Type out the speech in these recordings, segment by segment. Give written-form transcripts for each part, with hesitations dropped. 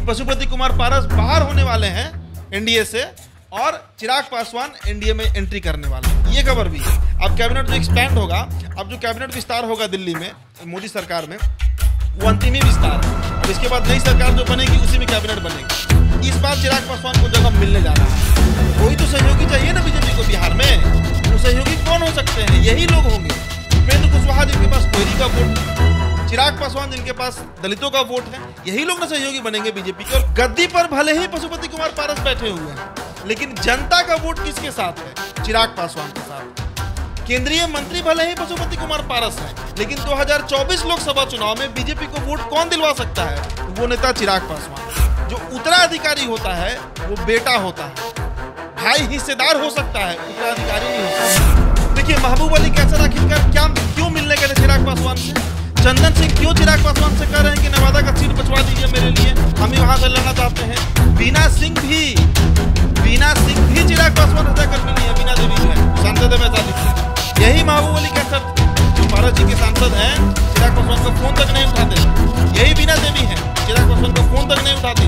पशुपति कुमार पारस बाहर होने वाले हैं एनडीए से और चिराग पासवान एनडीए में एंट्री करने वाले हैं, ये खबर भी है। अब कैबिनेट जो एक्सपैंड होगा, अब जो कैबिनेट विस्तार होगा दिल्ली में मोदी सरकार में, वो अंतिम ही विस्तार है। अब इसके बाद नई सरकार जो बनेगी उसी में कैबिनेट बनेगी। इस बार चिराग पासवान को जगह मिलने जा रहा है। कोई तो सहयोगी चाहिए ना बीजेपी को बिहार में। वो सहयोगी कौन हो सकते हैं? यही लोग होंगे। उपेंद्र कुशवाहा जिनके पास कोयरी का वोट, चिराग पासवान जिनके पास दलितों का वोट है, यही लोग ना सहयोगी बनेंगे बीजेपी के। और गद्दी पर भले ही पशुपति कुमार पारस बैठे हुए हैं, लेकिन जनता का वोट किसके साथ है? चिराग पासवान के साथ। केंद्रीय मंत्री भले ही पशुपति कुमार पारस हैं, लेकिन 2024 लोकसभा चुनाव में बीजेपी को वोट कौन दिलवा सकता है? वो नेता चिराग पासवान। जो उत्तराधिकारी होता है वो बेटा होता है, भाई हिस्सेदार हो सकता है, उत्तराधिकारी नहीं होता। देखिए, महबूब अली कैसर आखिरकार क्यों मिलने गए थे चिराग पासवान से? चंदन सिंह क्यों चिराग पासवान से कह रहे हैं कि नवादा का सीट बचवा दीजिए मेरे लिए, हम ही वहां से लड़ना चाहते हैं? बीना सिंह भी चिराग पासवान से जाकर मिली है। बीना देवी है सांसद है वैशाली से। यही महबूब अली कैसर जो पारस जी के सांसद हैं, चिराग पासवान का फोन तक नहीं उठाते। यही बीना देवी है, चिराग पासवान का फोन तक नहीं उठाती।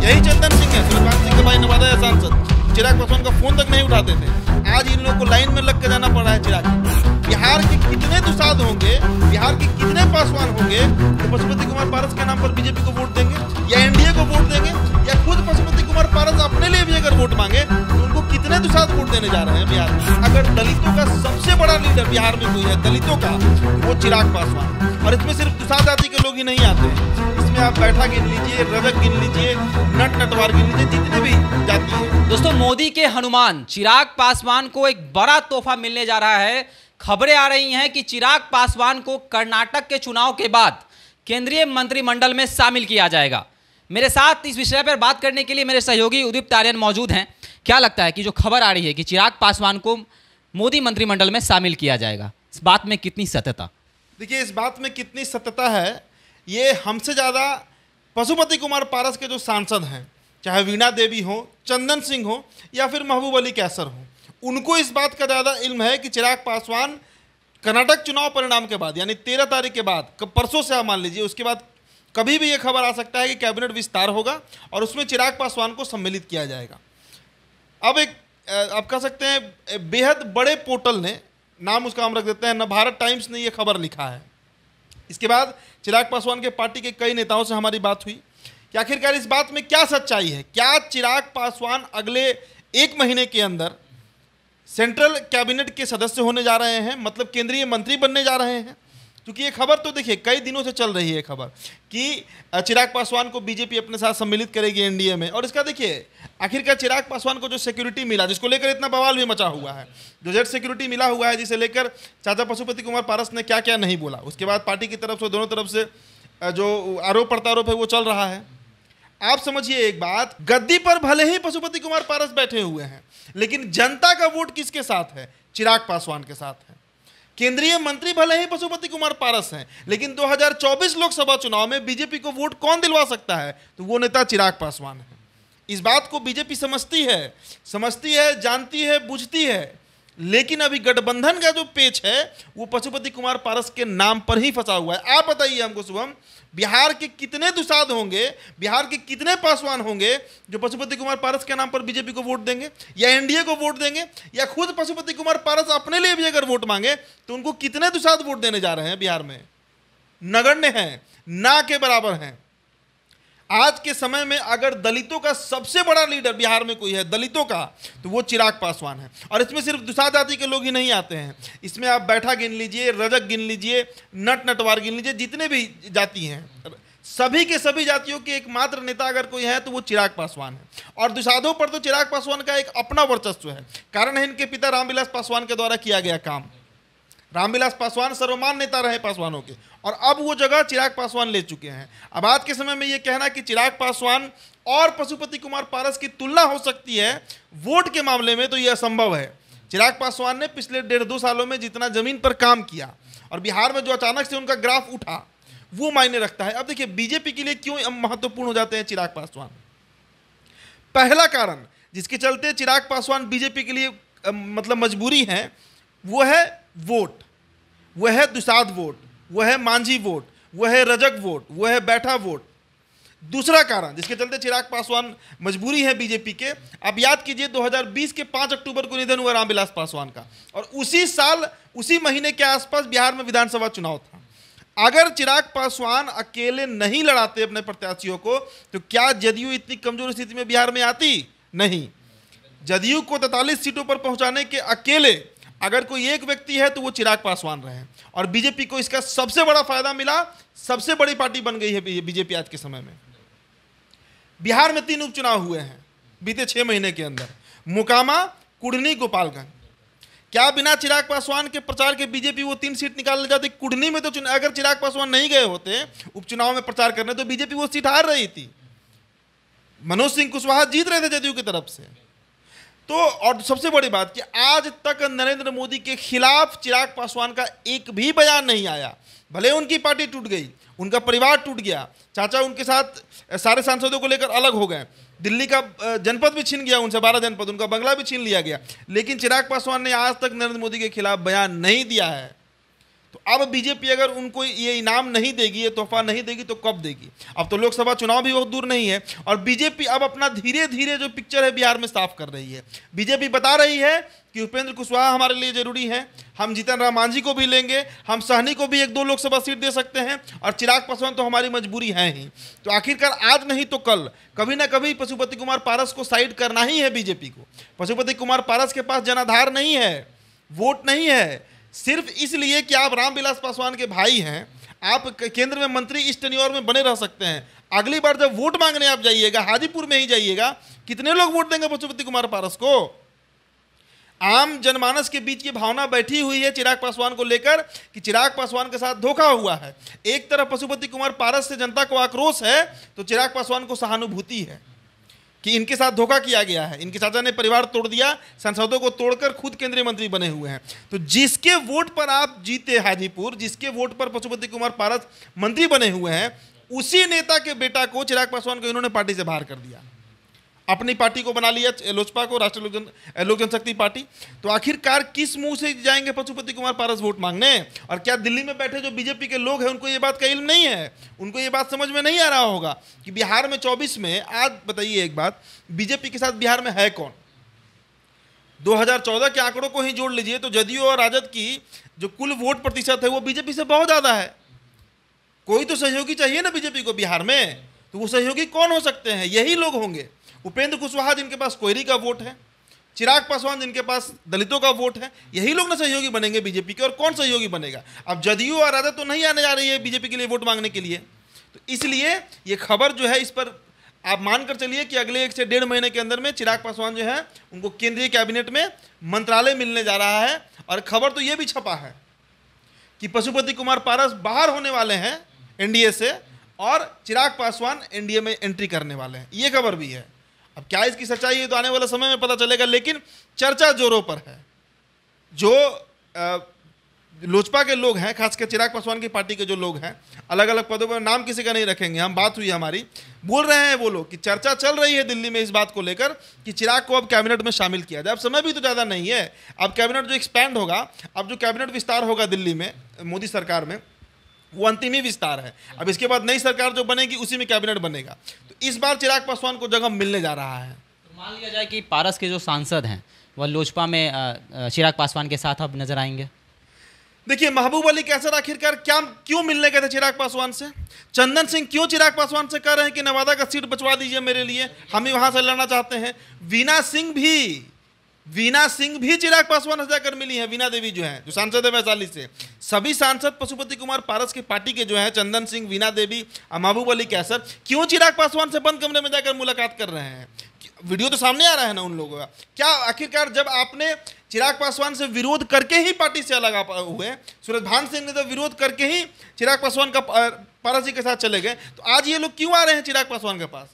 यही चंदन सिंह है, सूर्यकांत सिंह के भाई नवादा है सांसद, चिराग पासवान का फोन तक नहीं उठाते थे। आज इन लोगों को लाइन में लग के जाना पड़ रहा है चिराग। बिहार के कितने दुसाध होंगे, बिहार के कितने पासवान होंगे तो पशुपति कुमार पारस के नाम पर बीजेपी को वोट देंगे या एनडीए को वोट देंगे, या खुद पशुपति कुमार पारस अपने लिए भी अगर वोट मांगे तो उनको कितने दुसाध वोट देने जा रहे हैं बिहार में? अगर दलितों का सबसे बड़ा लीडर बिहार में कोई है दलितों का, वो चिराग पासवान। और इसमें सिर्फ दुसाध जाति के लोग ही नहीं आते हैं, इसमें आप बैठा गिन लीजिए, रजक गिन लीजिए, नटवार गिन लीजिए, जितने भी जाति है। दोस्तों, मोदी के हनुमान चिराग पासवान को एक बड़ा तोहफा मिलने जा रहा है। खबरें आ रही हैं कि चिराग पासवान को कर्नाटक के चुनाव के बाद केंद्रीय मंत्रिमंडल में शामिल किया जाएगा। मेरे साथ इस विषय पर बात करने के लिए मेरे सहयोगी उदित आर्यन मौजूद हैं। क्या लगता है कि जो खबर आ रही है कि चिराग पासवान को मोदी मंत्रिमंडल में शामिल किया जाएगा, इस बात में कितनी सत्यता? देखिए, इस बात में कितनी सत्यता है, ये हमसे ज़्यादा पशुपति कुमार पारस के जो सांसद हैं, चाहे वीणा देवी हो, चंदन सिंह हो या फिर महबूब अली कैसर हो, उनको इस बात का ज़्यादा इल्म है कि चिराग पासवान कर्नाटक चुनाव परिणाम के बाद, यानी 13 तारीख के बाद, परसों से आप मान लीजिए, उसके बाद कभी भी ये खबर आ सकता है कि कैबिनेट विस्तार होगा और उसमें चिराग पासवान को सम्मिलित किया जाएगा। अब एक आप कह सकते हैं बेहद बड़े पोर्टल ने, नाम उसका हम रख देते हैं नवभारत टाइम्स ने, ये खबर लिखा है। इसके बाद चिराग पासवान के पार्टी के कई नेताओं से हमारी बात हुई कि आखिरकार इस बात में क्या सच्चाई है। क्या चिराग पासवान अगले 1 महीने के अंदर सेंट्रल कैबिनेट के सदस्य होने जा रहे हैं, मतलब केंद्रीय मंत्री बनने जा रहे हैं? क्योंकि ये खबर तो देखिए कई दिनों से चल रही है खबर कि चिराग पासवान को बीजेपी अपने साथ सम्मिलित करेगी एनडीए में। और इसका देखिए आखिरकार चिराग पासवान को जो सिक्योरिटी मिला, जिसको लेकर इतना बवाल भी मचा हुआ है, जो जेड सिक्योरिटी मिला हुआ है, जिसे लेकर चाचा पशुपति कुमार पारस ने क्या क्या नहीं बोला, उसके बाद पार्टी की तरफ से दोनों तरफ से जो आरोप प्रत्यारोप है वो चल रहा है। आप समझिए एक बात, गद्दी पर भले ही पशुपति कुमार पारस बैठे हुए हैं, लेकिन जनता का वोट किसके साथ है? चिराग पासवान के साथ है। केंद्रीय मंत्री भले ही पशुपति कुमार पारस हैं, लेकिन 2024 लोकसभा चुनाव में बीजेपी को वोट कौन दिलवा सकता है? तो वो नेता चिराग पासवान है। इस बात को बीजेपी समझती है, जानती है, बुझती है, लेकिन अभी गठबंधन का जो पेच है वो पशुपति कुमार पारस के नाम पर ही फंसा हुआ है। आप बताइए हमको शुभम, बिहार के कितने दुसाध होंगे, बिहार के कितने पासवान होंगे जो पशुपति कुमार पारस के नाम पर बीजेपी को वोट देंगे या एनडीए को वोट देंगे, या खुद पशुपति कुमार पारस अपने लिए भी अगर वोट मांगे तो उनको कितने दुसाध वोट देने जा रहे हैं बिहार में? नगण्य हैं, ना के बराबर हैं। आज के समय में अगर दलितों का सबसे बड़ा लीडर बिहार में कोई है दलितों का, तो वो चिराग पासवान है। और इसमें सिर्फ दुसाध जाति के लोग ही नहीं आते हैं, इसमें आप बैठा गिन लीजिए, रजक गिन लीजिए, नटवार गिन लीजिए, जितने भी जाति हैं, सभी के सभी जातियों के एकमात्र नेता अगर कोई है तो वो चिराग पासवान है। और दुसाधों पर तो चिराग पासवान का एक अपना वर्चस्व है, कारण है इनके पिता रामविलास पासवान के द्वारा किया गया काम। रामविलास पासवान सर्वमान्य नेता रहे पासवानों के, और अब वो जगह चिराग पासवान ले चुके हैं। अब आज के समय में ये कहना कि चिराग पासवान और पशुपति कुमार पारस की तुलना हो सकती है वोट के मामले में, तो ये असंभव है। चिराग पासवान ने पिछले 1.5-2 सालों में जितना जमीन पर काम किया और बिहार में जो अचानक से उनका ग्राफ उठा, वो मायने रखता है। अब देखिए बीजेपी के लिए क्यों महत्वपूर्ण हो जाते हैं चिराग पासवान। पहला कारण जिसके चलते चिराग पासवान बीजेपी के लिए मतलब मजबूरी है, वो है वोट, वो है दुसाध वोट, वो है मांझी वोट, वो है रजक वोट, वो है बैठा वोट। दूसरा कारण जिसके चलते चिराग पासवान मजबूरी है बीजेपी के, आप याद कीजिए 2020 के 5 अक्टूबर को निधन हुआ रामविलास पासवान का, और उसी साल उसी महीने के आसपास बिहार में विधानसभा चुनाव था। अगर चिराग पासवान अकेले नहीं लड़ाते अपने प्रत्याशियों को तो क्या जदयू इतनी कमजोर स्थिति में बिहार में आती? नहीं। जदयू को 43 सीटों पर पहुंचाने के अकेले अगर कोई एक व्यक्ति है तो वो चिराग पासवान रहे, और बीजेपी को इसका सबसे बड़ा फायदा मिला। सबसे बड़ी पार्टी बन गई है बीजेपी आज के समय में। बिहार में 3 उपचुनाव हुए हैं बीते 6 महीने के अंदर, मोकामा, कुढ़नी, गोपालगंज। क्या बिना चिराग पासवान के प्रचार के बीजेपी वो 3 सीट निकाल ले जाती? कुढ़नी में तो अगर चिराग पासवान नहीं गए होते उपचुनाव में प्रचार करने तो बीजेपी वो सीट हार रही थी। मनोज सिंह कुशवाहा जीत रहे थे जदयू की तरफ से। तो और सबसे बड़ी बात कि आज तक नरेंद्र मोदी के खिलाफ चिराग पासवान का एक भी बयान नहीं आया। भले उनकी पार्टी टूट गई, उनका परिवार टूट गया, चाचा उनके साथ सारे सांसदों को लेकर अलग हो गए, दिल्ली का जनपद भी छीन गया उनसे, 12 जनपद, उनका बंगला भी छीन लिया गया, लेकिन चिराग पासवान ने आज तक नरेंद्र मोदी के खिलाफ बयान नहीं दिया है। तो अब बीजेपी अगर उनको ये इनाम नहीं देगी, ये तोहफा नहीं देगी तो कब देगी? अब तो लोकसभा चुनाव भी बहुत दूर नहीं है, और बीजेपी अब अपना धीरे धीरे जो पिक्चर है बिहार में साफ कर रही है। बीजेपी बता रही है कि उपेंद्र कुशवाहा हमारे लिए जरूरी है, हम जीतन राम मांझी को भी लेंगे, हम सहनी को भी 1-2 लोकसभा सीट दे सकते हैं, और चिराग पासवान तो हमारी मजबूरी है ही। तो आखिरकार आज नहीं तो कल कभी ना कभी पशुपति कुमार पारस को साइड करना ही है बीजेपी को। पशुपति कुमार पारस के पास जनाधार नहीं है, वोट नहीं है, सिर्फ इसलिए कि आप रामविलास पासवान के भाई हैं, आप केंद्र में मंत्री इस टेन्योर में बने रह सकते हैं। अगली बार जब वोट मांगने आप जाइएगा, हाजीपुर में ही जाइएगा, कितने लोग वोट देंगे पशुपति कुमार पारस को? आम जनमानस के बीच की भावना बैठी हुई है चिराग पासवान को लेकर कि चिराग पासवान के साथ धोखा हुआ है। एक तरफ पशुपति कुमार पारस से जनता को आक्रोश है तो चिराग पासवान को सहानुभूति है कि इनके साथ धोखा किया गया है, इनके चाचा ने परिवार तोड़ दिया, सांसदों को तोड़कर खुद केंद्रीय मंत्री बने हुए हैं। तो जिसके वोट पर आप जीते हाजीपुर, जिसके वोट पर पशुपति कुमार पारस मंत्री बने हुए हैं, उसी नेता के बेटा को चिराग पासवान को इन्होंने पार्टी से बाहर कर दिया, अपनी पार्टी को बना लिया, लोजपा को, राष्ट्रीय लोक जनशक्ति पार्टी। तो आखिरकार किस मुंह से जाएंगे पशुपति कुमार पारस वोट मांगने? और क्या दिल्ली में बैठे जो बीजेपी के लोग हैं उनको ये बात का इल्म नहीं है? उनको ये बात समझ में नहीं आ रहा होगा कि बिहार में 24 में, आज बताइए एक बात, बीजेपी के साथ बिहार में है कौन? 2014 के आंकड़ों को ही जोड़ लीजिए तो जदयू और राजद की जो कुल वोट प्रतिशत है वो बीजेपी से बहुत ज़्यादा है। कोई तो सहयोगी चाहिए ना बीजेपी को बिहार में, तो वो सहयोगी कौन हो सकते हैं? यही लोग होंगे। उपेंद्र कुशवाहा जिनके पास कोयरी का वोट है, चिराग पासवान जिनके पास दलितों का वोट है, यही लोग ना सहयोगी बनेंगे बीजेपी के। और कौन सहयोगी बनेगा? अब जदयू और राजद तो नहीं आने जा रही है बीजेपी के लिए वोट मांगने के लिए। तो इसलिए ये खबर जो है, इस पर आप मानकर चलिए कि अगले 1 से 1.5 महीने के अंदर में चिराग पासवान जो है उनको केंद्रीय कैबिनेट में मंत्रालय मिलने जा रहा है। और खबर तो ये भी छपा है कि पशुपति कुमार पारस बाहर होने वाले हैं एनडीए से, और चिराग पासवान एनडीए में एंट्री करने वाले हैं, ये खबर भी है। अब क्या इसकी सच्चाई है तो आने वाले समय में पता चलेगा, लेकिन चर्चा जोरों पर है। जो लोजपा के लोग हैं, खासकर चिराग पासवान की पार्टी के जो लोग हैं, अलग अलग पदों पर, नाम किसी का नहीं रखेंगे, हम बात हुई हमारी, बोल रहे हैं वो लोग कि चर्चा चल रही है दिल्ली में इस बात को लेकर कि चिराग को अब कैबिनेट में शामिल किया जाए। अब समय भी तो ज़्यादा नहीं है, अब कैबिनेट जो एक्सपैंड होगा, अब जो कैबिनेट विस्तार होगा दिल्ली में मोदी सरकार में, वो अंतिम ही विस्तार है। अब इसके बाद नई सरकार जो बनेगी उसी में कैबिनेट बनेगा। तो इस बार चिराग पासवान को जगह मिलने जा रहा है। तो मान लिया जाए कि पारस के जो सांसद हैं वह लोजपा में चिराग पासवान के साथ अब नजर आएंगे। देखिए, महबूब अली कैसर आखिरकार क्यों मिलने गए थे चिराग पासवान से? चंदन सिंह क्यों चिराग पासवान से कह रहे हैं कि नवादा का सीट बचवा दीजिए मेरे लिए, हम ही वहां से लड़ना चाहते हैं? वीना सिंह भी चिराग पासवान से जाकर मिली है। वीना देवी जो है, जो सांसद है वैशाली से, सभी सांसद पशुपति कुमार पारस की पार्टी के जो है, चंदन सिंह, वीना देवी, महबूब अली कैसर, क्यों चिराग पासवान से बंद कमरे में जाकर मुलाकात कर रहे हैं? वीडियो तो सामने आ रहा है ना उन लोगों का। क्या आखिरकार जब आपने चिराग पासवान से विरोध करके ही पार्टी से अलग हुए, सूरजभान सिंह ने तो विरोध करके ही चिराग पासवान का पारस जी के साथ चले गए, तो आज ये लोग क्यों आ रहे हैं चिराग पासवान के पास?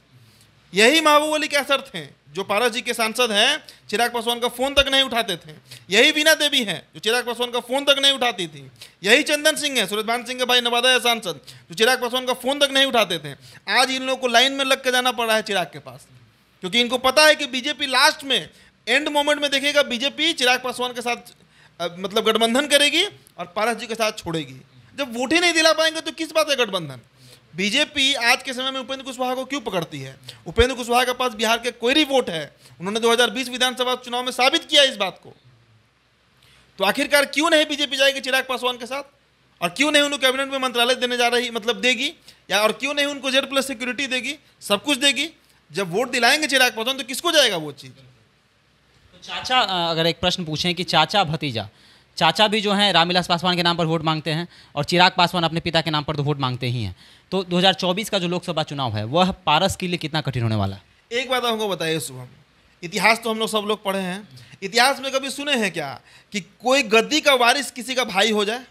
यही महबूब अली कैसर थे जो पारस जी के सांसद हैं, चिराग पासवान का फोन तक नहीं उठाते थे। यही वीना देवी हैं जो चिराग पासवान का फोन तक नहीं उठाती थी। यही चंदन सिंह है, सूरजभान सिंह के भाई, नवादा है सांसद, जो चिराग पासवान का फोन तक नहीं उठाते थे। आज इन लोगों को लाइन में लग के जाना पड़ रहा है चिराग के पास, क्योंकि इनको पता है कि बीजेपी लास्ट में, एंड मोमेंट में देखेगा, बीजेपी चिराग पासवान के साथ मतलब गठबंधन करेगी और पारस जी के साथ छोड़ेगी। जब वोट ही नहीं दिला पाएंगे तो किस बात है गठबंधन? बीजेपी आज के समय में उपेंद्र कुशवाहा को क्यों पकड़ती है? उपेंद्र कुशवाहा के पास बिहार के कोई वोट है, उन्होंने 2020 विधानसभा चुनाव में साबित किया इस बात को। तो आखिरकार क्यों नहीं बीजेपी जाएगी चिराग पासवान के साथ, और क्यों नहीं उनको कैबिनेट में मंत्रालय देने जा रही, मतलब देगी, या और क्यों नहीं उनको जेड प्लस सिक्योरिटी देगी, सब कुछ देगी। जब वोट दिलाएंगे चिराग पासवान तो किसको जाएगा वो चीज़? तो चाचा, अगर एक प्रश्न पूछें कि चाचा भतीजा, चाचा भी जो हैं रामविलास पासवान के नाम पर वोट मांगते हैं और चिराग पासवान अपने पिता के नाम पर तो वोट मांगते ही हैं, तो 2024 का जो लोकसभा चुनाव है वह पारस के लिए कितना कठिन होने वाला है? एक बात हमको बताइए शुभम, इतिहास तो हम लोग सब लोग पढ़े हैं, इतिहास में कभी सुने हैं क्या कि कोई गद्दी का वारिस किसी का भाई हो जाए?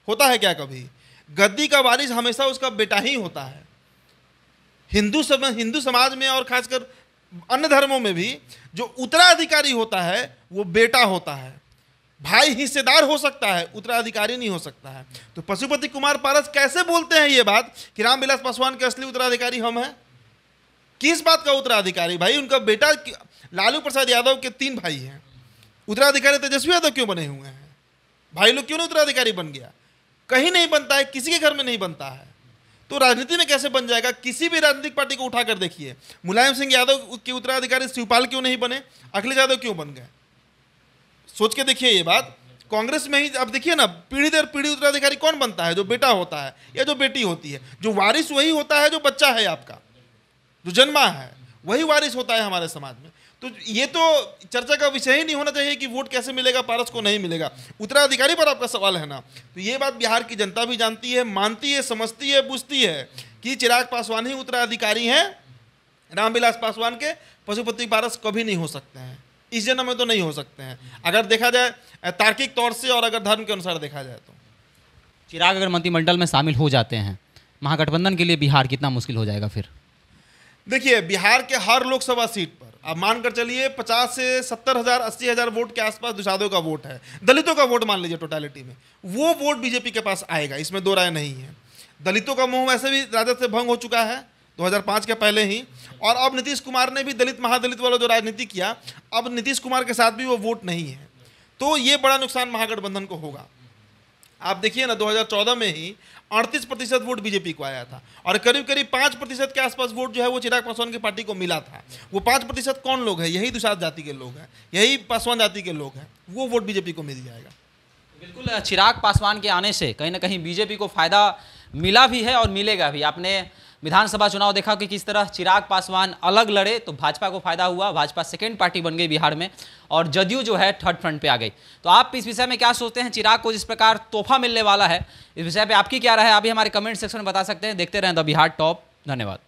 होता है क्या कभी? गद्दी का वारिस हमेशा उसका बेटा ही होता है। हिंदू समाज में और खासकर अन्य धर्मों में भी जो उत्तराधिकारी होता है वो बेटा होता है। भाई हिस्सेदार हो सकता है, उत्तराधिकारी नहीं हो सकता है। तो पशुपति कुमार पारस कैसे बोलते हैं ये बात कि रामविलास पासवान के असली उत्तराधिकारी हम हैं? किस बात का उत्तराधिकारी? भाई उनका बेटा लालू प्रसाद यादव के 3 भाई हैं, उत्तराधिकारी तेजस्वी यादव क्यों बने हुए हैं? भाई लोग क्यों नहीं उत्तराधिकारी बन गया? कहीं नहीं बनता है, किसी के घर में नहीं बनता है, तो राजनीति में कैसे बन जाएगा? किसी भी राजनीतिक पार्टी को उठाकर देखिए, मुलायम सिंह यादव के उत्तराधिकारी शिवपाल क्यों नहीं बने, अखिलेश यादव क्यों बन गए? सोच के देखिए ये बात। कांग्रेस में ही अब देखिए ना, पीढ़ी दर पीढ़ी उत्तराधिकारी कौन बनता है? जो बेटा होता है या जो बेटी होती है। जो वारिस वही होता है जो बच्चा है आपका, जो जन्मा है वही वारिस होता है हमारे समाज में। तो ये तो चर्चा का विषय ही नहीं होना चाहिए कि वोट कैसे मिलेगा, पारस को नहीं मिलेगा। उत्तराधिकारी पर आपका सवाल है ना, तो ये बात बिहार की जनता भी जानती है, मानती है, समझती है, बुझती है कि चिराग पासवान ही उत्तराधिकारी हैं रामविलास पासवान के। पशुपति पारस कभी नहीं हो सकते हैं, इस जन्म में तो नहीं हो सकते हैं, अगर देखा जाए तार्किक तौर से और अगर धर्म के अनुसार देखा जाए तो। चिराग अगर मंत्रिमंडल में शामिल हो जाते हैं, महागठबंधन के लिए बिहार कितना मुश्किल हो जाएगा फिर? देखिए, बिहार के हर लोकसभा सीट पर आप मानकर चलिए 50 से 70 हज़ार 80 हज़ार वोट के आसपास दुसाधों का वोट है, दलितों का वोट मान लीजिए टोटालिटी में, वो वोट बीजेपी के पास आएगा, इसमें दो राय नहीं है। दलितों का मोह वैसे भी राजद से भंग हो चुका है 2005 के पहले ही, और अब नीतीश कुमार ने भी दलित महादलित वाला जो राजनीति किया, अब नीतीश कुमार के साथ भी वो वोट नहीं है, तो ये बड़ा नुकसान महागठबंधन को होगा। आप देखिए ना, 2014 में ही 38% वोट बीजेपी को आया था, और करीब करीब 5% के आसपास वोट जो है वो चिराग पासवान की पार्टी को मिला था। वो 5% कौन लोग हैं? यही दुसाध जाति के लोग हैं, यही पासवान जाति के लोग हैं, वो वोट बीजेपी को मिल जाएगा। बिल्कुल, चिराग पासवान के आने से कहीं ना कहीं बीजेपी को फायदा मिला भी है और मिलेगा भी। आपने विधानसभा चुनाव देखा कि किस तरह चिराग पासवान अलग लड़े तो भाजपा को फायदा हुआ, भाजपा सेकेंड पार्टी बन गई बिहार में, और जदयू जो है थर्ड फ्रंट पे आ गई। तो आप इस विषय में क्या सोचते हैं? चिराग को जिस प्रकार तोहफा मिलने वाला है, इस विषय पे आपकी क्या राय है? अभी हमारे कमेंट सेक्शन में बता सकते हैं। देखते रहें द बिहार टॉप। धन्यवाद।